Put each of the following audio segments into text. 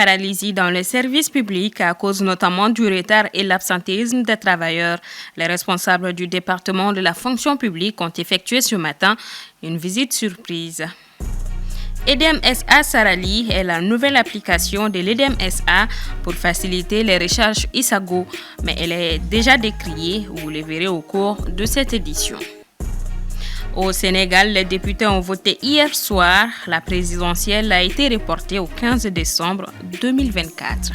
Paralysie dans les services publics à cause notamment du retard et l'absentéisme des travailleurs. Les responsables du département de la fonction publique ont effectué ce matin une visite surprise. EDEM-SA Sarali est la nouvelle application de l'EDEM-SA pour faciliter les recherches ISAGO, mais elle est déjà décriée, vous le verrez au cours de cette édition. Au Sénégal, les députés ont voté hier soir. La présidentielle a été reportée au 15 décembre 2024.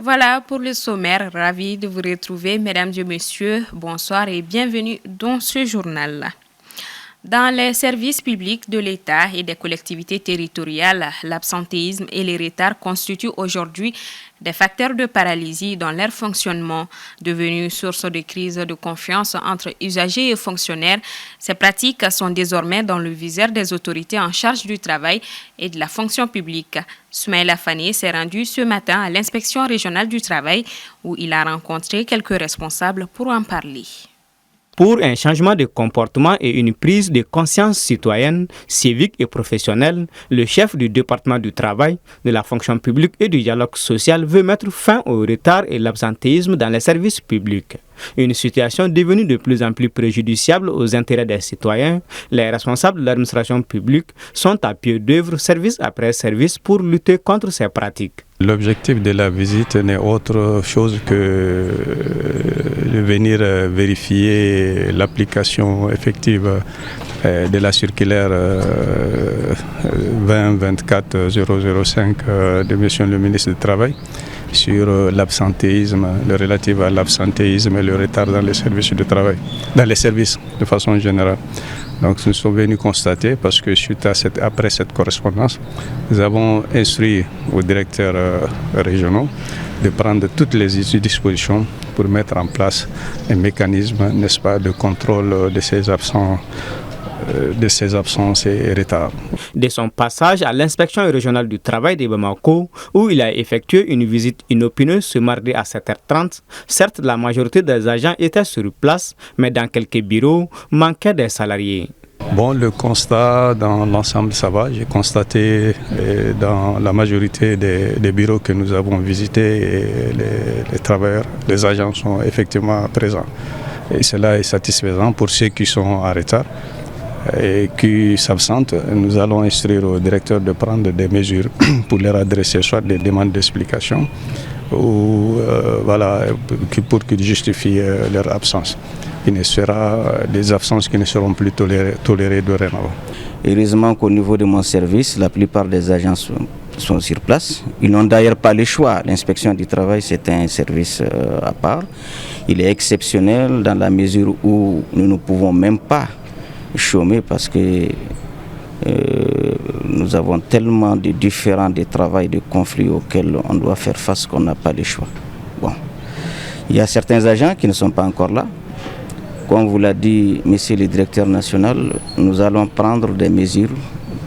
Voilà pour le sommaire. Ravi de vous retrouver, mesdames et messieurs. Bonsoir et bienvenue dans ce journal. Dans les services publics de l'État et des collectivités territoriales, l'absentéisme et les retards constituent aujourd'hui des facteurs de paralysie dans leur fonctionnement. Devenus source de crise de confiance entre usagers et fonctionnaires, ces pratiques sont désormais dans le viseur des autorités en charge du travail et de la fonction publique. Soumaïla Fane s'est rendu ce matin à l'inspection régionale du travail où il a rencontré quelques responsables pour en parler. Pour un changement de comportement et une prise de conscience citoyenne, civique et professionnelle, le chef du département du travail, de la fonction publique et du dialogue social veut mettre fin au retard et l'absentéisme dans les services publics. Une situation devenue de plus en plus préjudiciable aux intérêts des citoyens, les responsables de l'administration publique sont à pied d'œuvre service après service pour lutter contre ces pratiques. L'objectif de la visite n'est autre chose que de venir vérifier l'application effective de la circulaire 2024-005 de M. le ministre du Travail sur l'absentéisme, le relatif à l'absentéisme et le retard dans les services du travail, dans les services de façon générale. Donc nous sommes venus constater, parce que suite à après cette correspondance, nous avons instruit aux directeurs régionaux de prendre toutes les dispositions pour mettre en place un mécanisme, n'est-ce pas, de contrôle de ces absences et retards. De son passage à l'inspection régionale du travail de Bamako, où il a effectué une visite inopineuse ce mardi à 7h30, certes la majorité des agents étaient sur place, mais dans quelques bureaux, manquaient des salariés. Bon, le constat dans l'ensemble, ça va. J'ai constaté dans la majorité des bureaux que nous avons visités, les travailleurs, les agents sont effectivement présents. Et cela est satisfaisant pour ceux qui sont en retard et qui s'absentent. Nous allons instruire au directeur de prendre des mesures pour leur adresser soit des demandes d'explication ou pour qu'ils justifient leur absence. Il sera des absences qui ne seront plus tolérées dorénavant. Heureusement qu'au niveau de mon service, la plupart des agents sont sur place. Ils n'ont d'ailleurs pas le choix. L'inspection du travail, c'est un service à part. Il est exceptionnel dans la mesure où nous ne pouvons même pas chômer parce que nous avons tellement de différents de travail, de conflits auxquels on doit faire face qu'on n'a pas le choix. Bon. Il y a certains agents qui ne sont pas encore là. Comme vous l'a dit monsieur le directeur national, nous allons prendre des mesures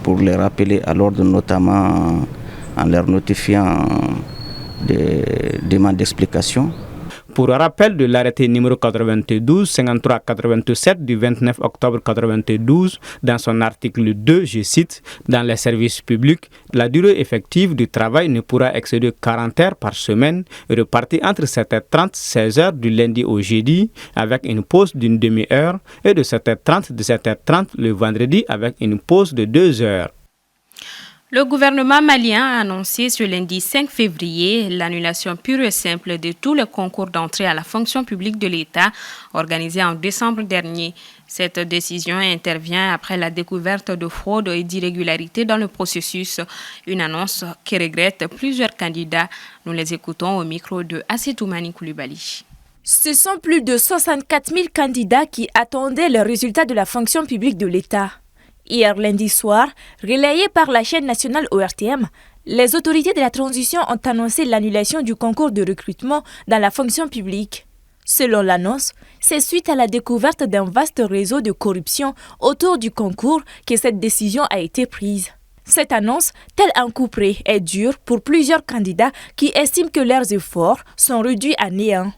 pour les rappeler à l'ordre, notamment en leur notifiant des demandes d'explication. Pour rappel de l'arrêté numéro 92-53-87 du 29 octobre 92, dans son article 2, je cite, « Dans les services publics, la durée effective du travail ne pourra excéder 40 heures par semaine, repartie entre 7h30 et 16h du lundi au jeudi, avec une pause d'une demi-heure, et de 7h30 à 17h30 le vendredi avec une pause de 2 heures. » Le gouvernement malien a annoncé ce lundi 5 février l'annulation pure et simple de tous les concours d'entrée à la fonction publique de l'État organisés en décembre dernier. Cette décision intervient après la découverte de fraudes et d'irrégularités dans le processus, une annonce que regrettent plusieurs candidats. Nous les écoutons au micro de Assetoumani Koulibaly. Ce sont plus de 64 000 candidats qui attendaient le résultat de la fonction publique de l'État. Hier lundi soir, relayé par la chaîne nationale ORTM, les autorités de la transition ont annoncé l'annulation du concours de recrutement dans la fonction publique. Selon l'annonce, c'est suite à la découverte d'un vaste réseau de corruption autour du concours que cette décision a été prise. Cette annonce, tel un coup près, est dure pour plusieurs candidats qui estiment que leurs efforts sont réduits à néant.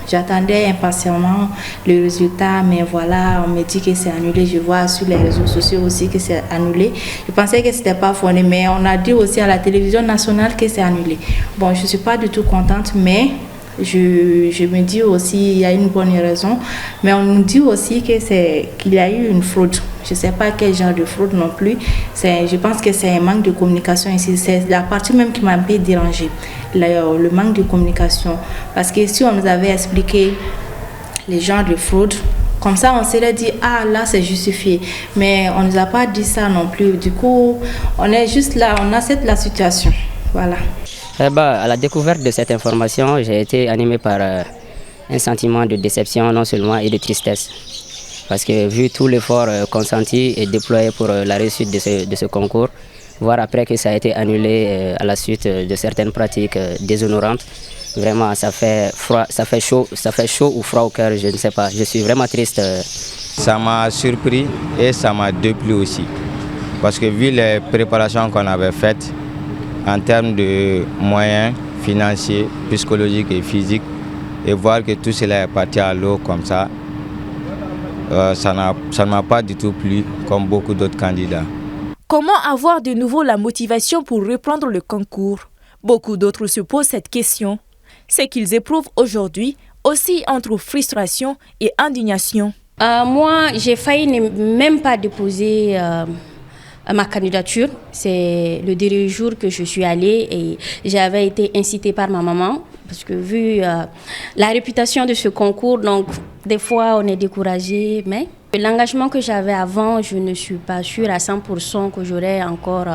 J'attendais impatiemment le résultat, mais voilà, on me dit que c'est annulé. Je vois sur les réseaux sociaux aussi que c'est annulé. Je pensais que ce n'était pas fondé, mais on a dit aussi à la télévision nationale que c'est annulé. Bon, je ne suis pas du tout contente, mais je me dis aussi qu'il y a une bonne raison. Mais on nous dit aussi qu'il y a eu une fraude. Je ne sais pas quel genre de fraude non plus. Je pense que c'est un manque de communication ici. C'est la partie même qui m'a un peu dérangée, le manque de communication. Parce que si on nous avait expliqué les genres de fraude, comme ça on serait dit, ah là c'est justifié. Mais on ne nous a pas dit ça non plus. Du coup, on est juste là, on accepte la situation. Voilà. À la découverte de cette information, j'ai été animé par un sentiment de déception non seulement et de tristesse. Parce que vu tout l'effort consenti et déployé pour la réussite de ce concours, voir après que ça a été annulé à la suite de certaines pratiques déshonorantes, vraiment ça fait chaud ou froid au cœur, je ne sais pas. Je suis vraiment triste. Ça m'a surpris et ça m'a déplu aussi. Parce que vu les préparations qu'on avait faites, en termes de moyens financiers, psychologiques et physiques, et voir que tout cela est parti à l'eau comme ça, ça ne m'a pas du tout plu comme beaucoup d'autres candidats. Comment avoir de nouveau la motivation pour reprendre le concours? Beaucoup d'autres se posent cette question. Ce qu'ils éprouvent aujourd'hui aussi entre frustration et indignation. Moi, j'ai failli ne même pas déposer ma candidature. C'est le dernier jour que je suis allée et j'avais été incitée par ma maman parce que vu la réputation de ce concours, donc des fois on est découragé, mais l'engagement que j'avais avant, je ne suis pas sûre à 100% que j'aurai encore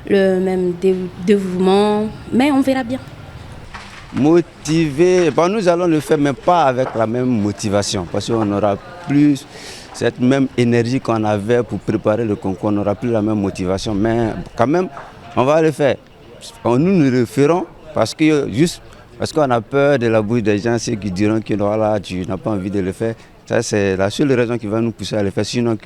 le même dévouement, mais on verra bien. Motivé, nous allons le faire, mais pas avec la même motivation, parce qu'on n'aura plus cette même énergie qu'on avait pour préparer le concours, on n'aura plus la même motivation, mais quand même, on va le faire. Nous le ferons parce qu'on a peur de la bouche des gens, ceux qui diront que voilà, tu n'as pas envie de le faire. Ça, c'est la seule raison qui va nous pousser à le faire, sinon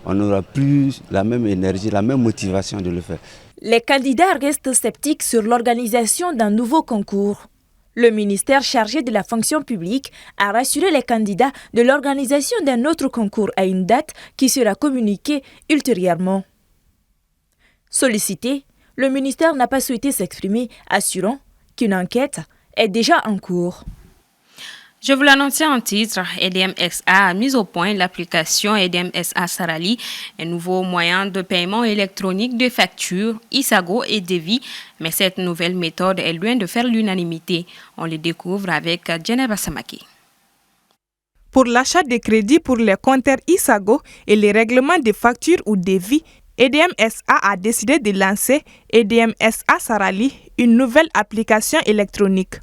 on n'aura plus la même énergie, la même motivation de le faire. Les candidats restent sceptiques sur l'organisation d'un nouveau concours. Le ministère chargé de la fonction publique a rassuré les candidats de l'organisation d'un autre concours à une date qui sera communiquée ultérieurement. Sollicité, le ministère n'a pas souhaité s'exprimer, assurant qu'une enquête est déjà en cours. Je vous l'annonçais en titre, EDM-SA a mis au point l'application EDM-SA Sarali, un nouveau moyen de paiement électronique de factures, Isago et Devi, mais cette nouvelle méthode est loin de faire l'unanimité. On le découvre avec Djeneba Samaki. Pour l'achat de crédits pour les compteurs Isago et les règlements des factures ou Devi, EDM-SA a décidé de lancer EDM-SA Sarali, une nouvelle application électronique.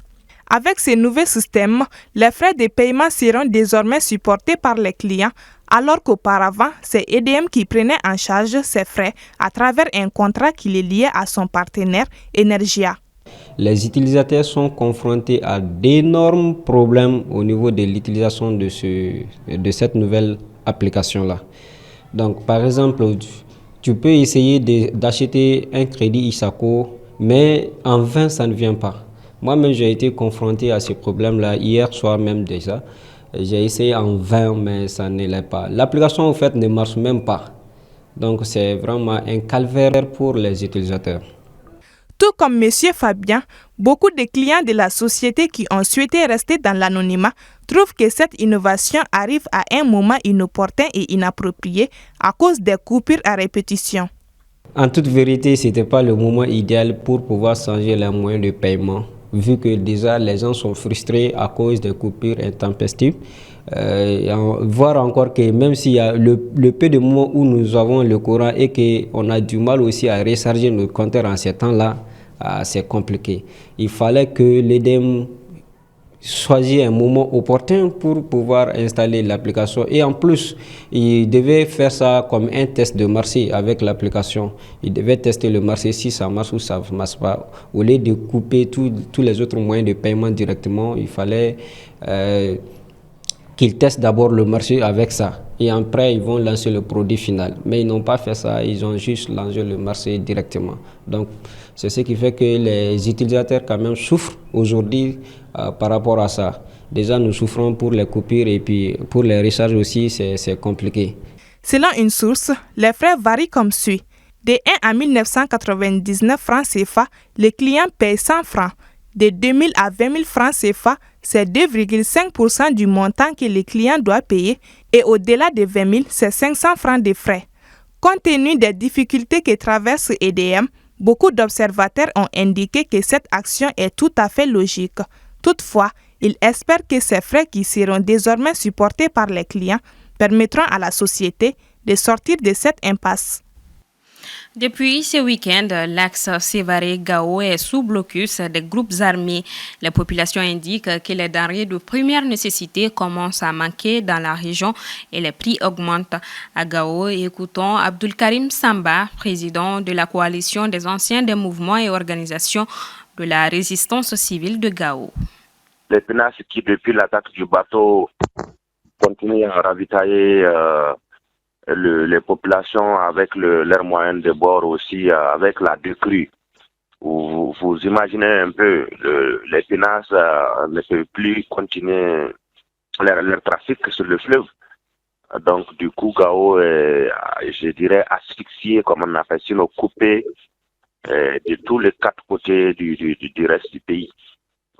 Avec ces nouveaux systèmes, les frais de paiement seront désormais supportés par les clients, alors qu'auparavant, c'est EDM qui prenait en charge ces frais à travers un contrat qui les liait à son partenaire Energia. Les utilisateurs sont confrontés à d'énormes problèmes au niveau de l'utilisation de cette nouvelle application-là. Donc, par exemple, tu peux essayer d'acheter un crédit Isaco, mais en vain, ça ne vient pas. Moi-même, j'ai été confronté à ce problème-là hier soir même déjà. J'ai essayé en vain, mais ça ne l'est pas. L'application, en fait, ne marche même pas. Donc, c'est vraiment un calvaire pour les utilisateurs. Tout comme M. Fabien, beaucoup de clients de la société qui ont souhaité rester dans l'anonymat trouvent que cette innovation arrive à un moment inopportun et inapproprié à cause des coupures à répétition. En toute vérité, ce n'était pas le moment idéal pour pouvoir changer les moyens de paiement, vu que déjà les gens sont frustrés à cause des coupures intempestives. Voir encore que même s'il y a le peu de moments où nous avons le courant et qu'on a du mal aussi à recharger nos compteurs en ces temps-là, c'est compliqué. Il fallait que l'EDM choisisse un moment opportun pour pouvoir installer l'application. Et en plus, il devait faire ça comme un test de marché avec l'application. Il devait tester le marché si ça marche ou ça ne marche pas. Au lieu de couper tous les autres moyens de paiement directement, il fallait qu'ils testent d'abord le marché avec ça. Et après, ils vont lancer le produit final. Mais ils n'ont pas fait ça, ils ont juste lancé le marché directement. Donc, c'est ce qui fait que les utilisateurs quand même souffrent aujourd'hui par rapport à ça. Déjà, nous souffrons pour les coupures et puis pour les recharges aussi, c'est compliqué. Selon une source, les frais varient comme suit. De 1 à 1999 francs CFA, les clients payent 100 francs. De 2000 à 20 000 francs CFA, c'est 2,5% du montant que les clients doivent payer et au-delà de 20 000, c'est 500 francs de frais. Compte tenu des difficultés que traverse EDM, beaucoup d'observateurs ont indiqué que cette action est tout à fait logique. Toutefois, ils espèrent que ces frais qui seront désormais supportés par les clients permettront à la société de sortir de cette impasse. Depuis ce week-end, l'axe Sévaré-Gao est sous blocus des groupes armés. Les populations indiquent que les denrées de première nécessité commencent à manquer dans la région et les prix augmentent. À Gao, écoutons Abdul Karim Samba, président de la coalition des anciens des mouvements et organisations de la résistance civile de Gao. Les PNAS qui, depuis l'attaque du bateau, continuent à ravitailler les populations avec leurs moyens de bord aussi, avec la décrue. Vous imaginez un peu, les PNAS ne peuvent plus continuer leur trafic sur le fleuve. Donc du coup, Gao est, je dirais, asphyxié, comme on appelle, sinon coupé de tous les quatre côtés du reste du pays.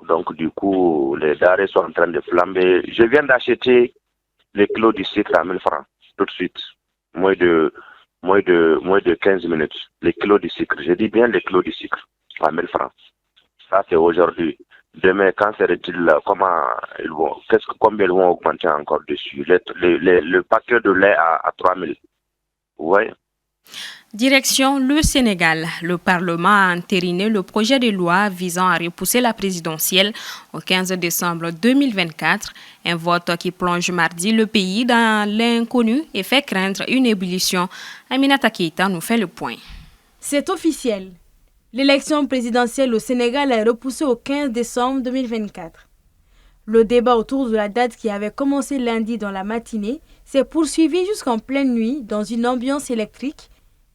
Donc du coup, les denrées sont en train de flamber. Je viens d'acheter les kilos du sucre à 1000 francs, tout de suite. Moins de 15 minutes. Les kilos de sucre. Je dis bien les kilos de sucre à 1000 francs. Ça, c'est aujourd'hui. Demain, quand serait-il, combien ils vont augmenter encore dessus? Le paquet de lait à 3000. Vous voyez? Direction le Sénégal. Le Parlement a entériné le projet de loi visant à repousser la présidentielle au 15 décembre 2024. Un vote qui plonge mardi le pays dans l'inconnu et fait craindre une ébullition. Aminata Keita nous fait le point. C'est officiel. L'élection présidentielle au Sénégal est repoussée au 15 décembre 2024. Le débat autour de la date qui avait commencé lundi dans la matinée s'est poursuivi jusqu'en pleine nuit dans une ambiance électrique,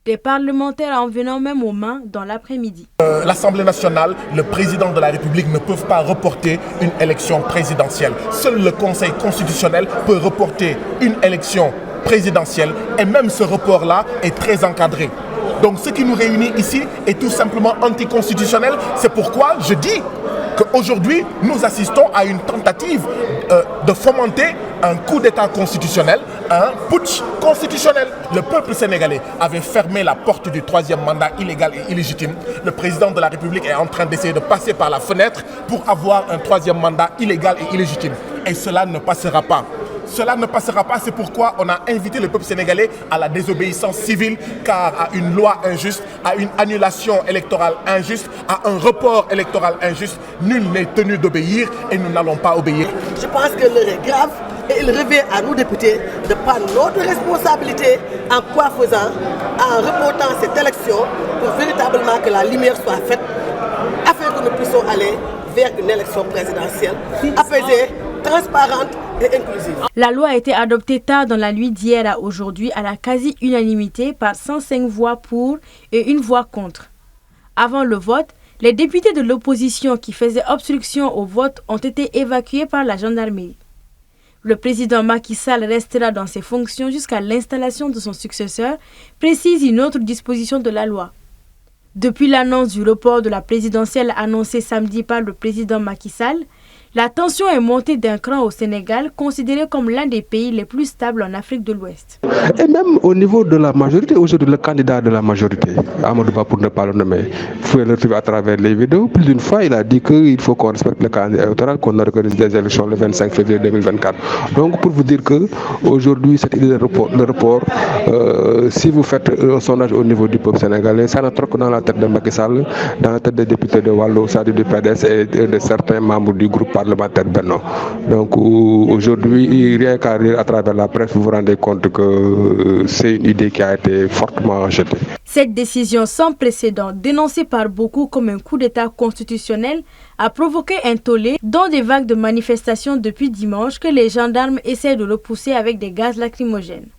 des parlementaires en venant même aux mains dans l'après-midi. L'Assemblée nationale, le président de la République ne peuvent pas reporter une élection présidentielle. Seul le Conseil constitutionnel peut reporter une élection présidentielle et même ce report-là est très encadré. Donc ce qui nous réunit ici est tout simplement anticonstitutionnel. C'est pourquoi je dis qu'aujourd'hui, nous assistons à une tentative de fomenter un coup d'État constitutionnel, un putsch constitutionnel. Le peuple sénégalais avait fermé la porte du troisième mandat illégal et illégitime. Le président de la République est en train d'essayer de passer par la fenêtre pour avoir un troisième mandat illégal et illégitime. Et cela ne passera pas. Cela ne passera pas, c'est pourquoi on a invité le peuple sénégalais à la désobéissance civile, car à une loi injuste, à une annulation électorale injuste, à un report électoral injuste, nul n'est tenu d'obéir et nous n'allons pas obéir. Je pense que l'heure est grave et il revient à nous députés de prendre notre responsabilité en quoi faisant, en reportant cette élection pour véritablement que la lumière soit faite afin que nous puissions aller vers une élection présidentielle apaisée, transparente et inclusive. La loi a été adoptée tard dans la nuit d'hier à aujourd'hui à la quasi-unanimité par 105 voix pour et 1 voix contre. Avant le vote, les députés de l'opposition qui faisaient obstruction au vote ont été évacués par la gendarmerie. Le président Macky Sall restera dans ses fonctions jusqu'à l'installation de son successeur, précise une autre disposition de la loi. Depuis l'annonce du report de la présidentielle annoncée samedi par le président Macky Sall, la tension est montée d'un cran au Sénégal, considéré comme l'un des pays les plus stables en Afrique de l'Ouest. Et même au niveau de la majorité, aujourd'hui le candidat de la majorité, Amadou Ba pour ne pas le nommer, vous pouvez le retrouver à travers les vidéos. Plus d'une fois, il a dit qu'il faut qu'on respecte le calendrier électoral, qu'on organise des élections le 25 février 2024. Donc pour vous dire qu'aujourd'hui, cette idée de report, si vous faites un sondage au niveau du peuple sénégalais, ça n'entre que dans la tête de Macky Sall, dans la tête des députés de Wallo, c'est-à-dire du PDS et de certains membres du groupe parlementaire Benno. Donc aujourd'hui, rien qu'à lire à travers la presse, vous vous rendez compte que c'est une idée qui a été fortement jetée. Cette décision sans précédent, dénoncée par beaucoup comme un coup d'État constitutionnel, a provoqué un tollé, dont des vagues de manifestations depuis dimanche que les gendarmes essaient de repousser avec des gaz lacrymogènes.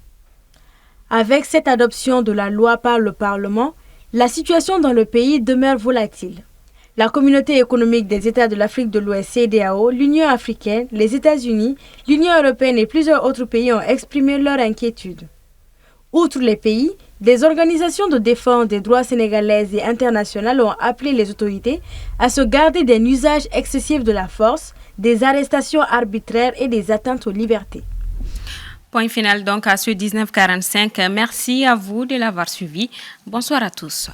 Avec cette adoption de la loi par le Parlement, la situation dans le pays demeure volatile. La communauté économique des États de l'Afrique de l'Ouest CEDEAO, l'Union africaine, les États-Unis, l'Union européenne et plusieurs autres pays ont exprimé leur inquiétude. Outre les pays, des organisations de défense des droits sénégalaises et internationales ont appelé les autorités à se garder d'un usage excessif de la force, des arrestations arbitraires et des atteintes aux libertés. Point final donc à ce 19h45. Merci à vous de l'avoir suivi. Bonsoir à tous.